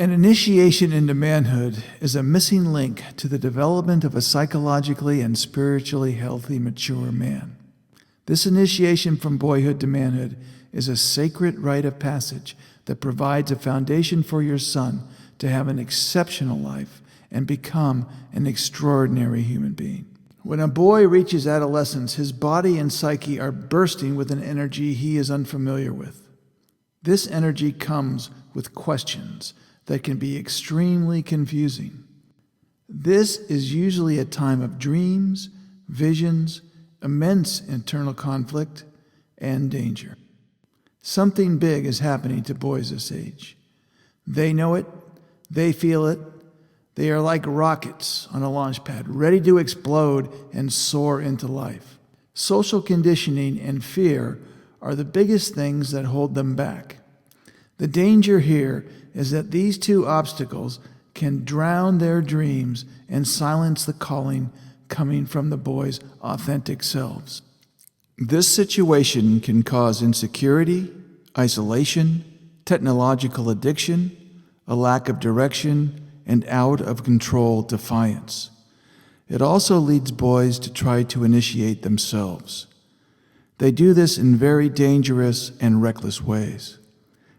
An initiation into manhood is a missing link to the development of a psychologically and spiritually healthy, mature man. This initiation from boyhood to manhood is a sacred rite of passage that provides a foundation for your son to have an exceptional life and become an extraordinary human being. When a boy reaches adolescence, his body and psyche are bursting with an energy he is unfamiliar with. This energy comes with questions that can be extremely confusing. This is usually a time of dreams, visions, immense internal conflict, and danger. Something big is happening to boys this age. They know it, they feel it. They are like rockets on a launch pad, ready to explode and soar into life. Social conditioning and fear are the biggest things that hold them back. The danger here is that these two obstacles can drown their dreams and silence the calling coming from the boys' authentic selves. This situation can cause insecurity, isolation, technological addiction, a lack of direction, and out-of-control defiance. It also leads boys to try to initiate themselves. They do this in very dangerous and reckless ways,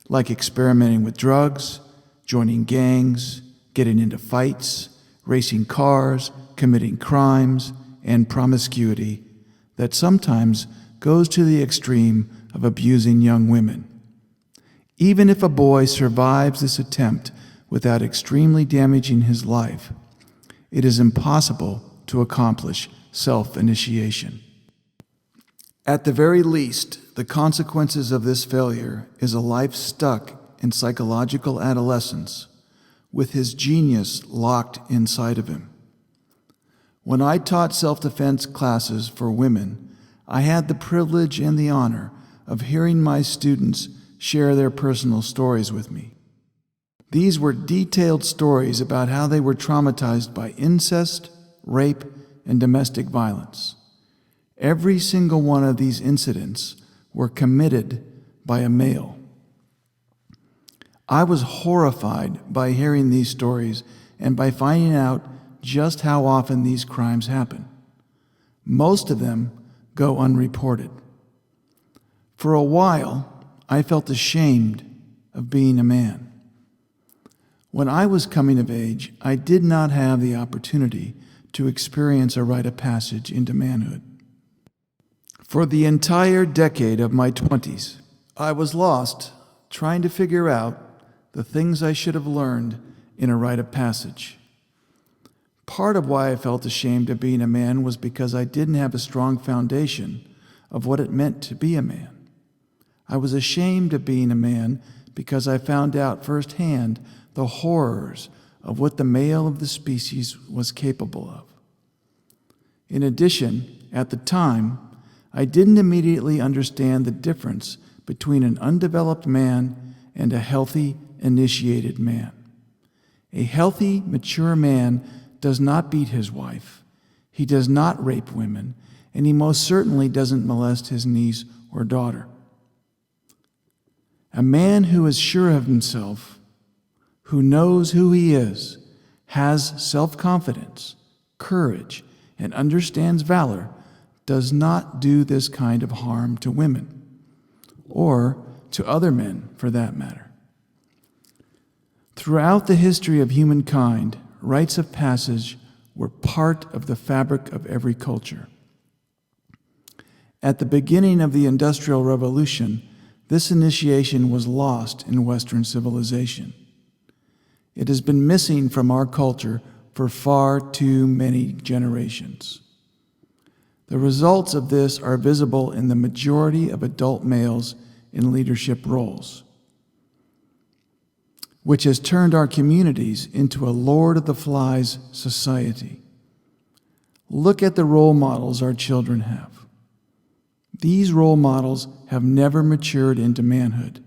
like experimenting with drugs, joining gangs, getting into fights, racing cars, committing crimes, and promiscuity that sometimes goes to the extreme of abusing young women. Even if a boy survives this attempt without extremely damaging his life, it is impossible to accomplish self-initiation. At the very least, the consequences of this failure is a life stuck in psychological adolescence, with his genius locked inside of him. When I taught self-defense classes for women, I had the privilege and the honor of hearing my students share their personal stories with me. These were detailed stories about how they were traumatized by incest, rape, and domestic violence. Every single one of these incidents were committed by a male. I was horrified by hearing these stories and by finding out just how often these crimes happen. Most of them go unreported. For a while, I felt ashamed of being a man. When I was coming of age, I did not have the opportunity to experience a rite of passage into manhood. For the entire decade of my 20s, I was lost trying to figure out the things I should have learned in a rite of passage. Part of why I felt ashamed of being a man was because I didn't have a strong foundation of what it meant to be a man. I was ashamed of being a man because I found out firsthand the horrors of what the male of the species was capable of. In addition, at the time, I didn't immediately understand the difference between an undeveloped man and a healthy, initiated man. A healthy, mature man does not beat his wife, he does not rape women, and he most certainly doesn't molest his niece or daughter. A man who is sure of himself, who knows who he is, has self-confidence, courage, and understands valor, does not do this kind of harm to women, or to other men for that matter. Throughout the history of humankind, rites of passage were part of the fabric of every culture. At the beginning of the Industrial Revolution, this initiation was lost in Western civilization. It has been missing from our culture for far too many generations. The results of this are visible in the majority of adult males in leadership roles, which has turned our communities into a Lord of the Flies society. Look at the role models our children have. These role models have never matured into manhood.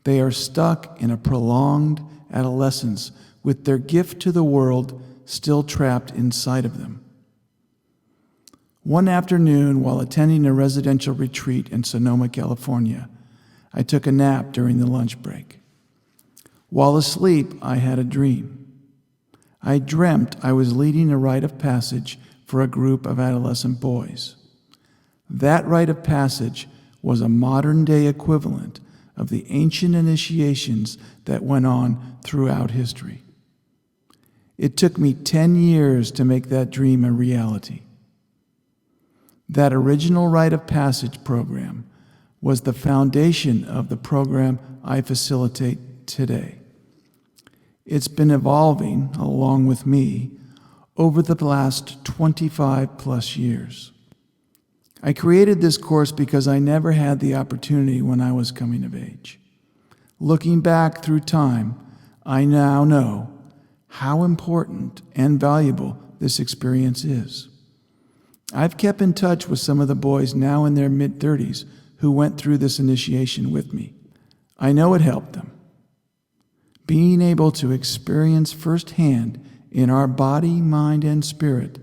They are stuck in a prolonged adolescence with their gift to the world still trapped inside of them. One afternoon, while attending a residential retreat in Sonoma, California, I took a nap during the lunch break. While asleep, I had a dream. I dreamt I was leading a rite of passage for a group of adolescent boys. That rite of passage was a modern-day equivalent of the ancient initiations that went on throughout history. It took me 10 years to make that dream a reality. That original rite of passage program was the foundation of the program I facilitate today. It's been evolving, along with me, over the last 25 plus years. I created this course because I never had the opportunity when I was coming of age. Looking back through time, I now know how important and valuable this experience is. I've kept in touch with some of the boys now in their mid-30s who went through this initiation with me. I know it helped them. Being able to experience firsthand in our body, mind, and spirit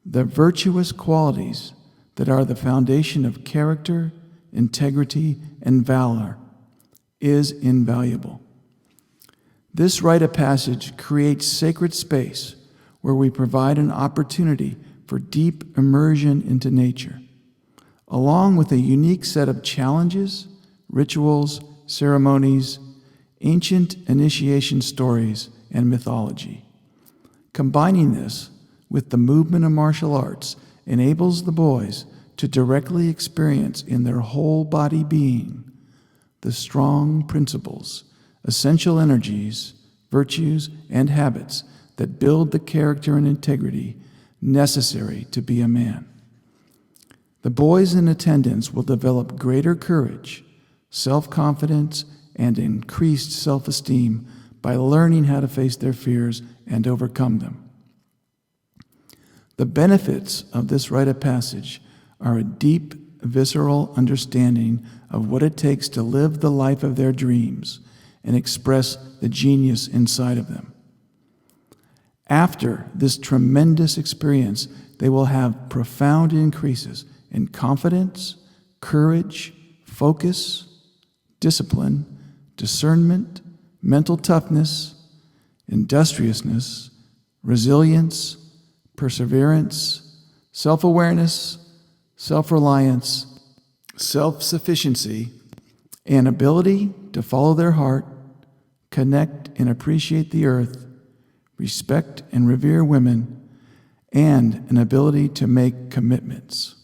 the virtuous qualities that are the foundation of character, integrity, and valor is invaluable. This rite of passage creates sacred space where we provide an opportunity for deep immersion into nature, along with a unique set of challenges, rituals, ceremonies, ancient initiation stories, and mythology. Combining this with the movement of martial arts enables the boys to directly experience in their whole body being the strong principles, essential energies, virtues, and habits that build the character and integrity necessary to be a man. The boys in attendance will develop greater courage, self-confidence, and increased self-esteem by learning how to face their fears and overcome them. The benefits of this rite of passage are a deep, visceral understanding of what it takes to live the life of their dreams and express the genius inside of them. After this tremendous experience, they will have profound increases in confidence, courage, focus, discipline, discernment, mental toughness, industriousness, resilience, perseverance, self-awareness, self-reliance, self-sufficiency, and ability to follow their heart, connect and appreciate the earth, respect and revere women, and an ability to make commitments.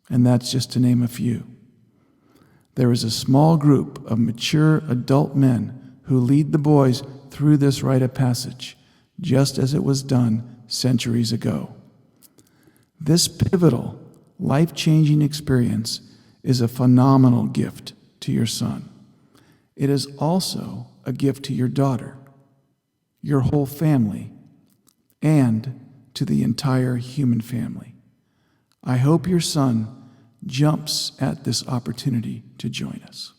And that's just to name a few. There is a small group of mature adult men who lead the boys through this rite of passage, just as it was done centuries ago. This pivotal, life-changing experience is a phenomenal gift to your son. It is also a gift to your daughter, your whole family, and to the entire human family. I hope your son jumps at this opportunity to join us.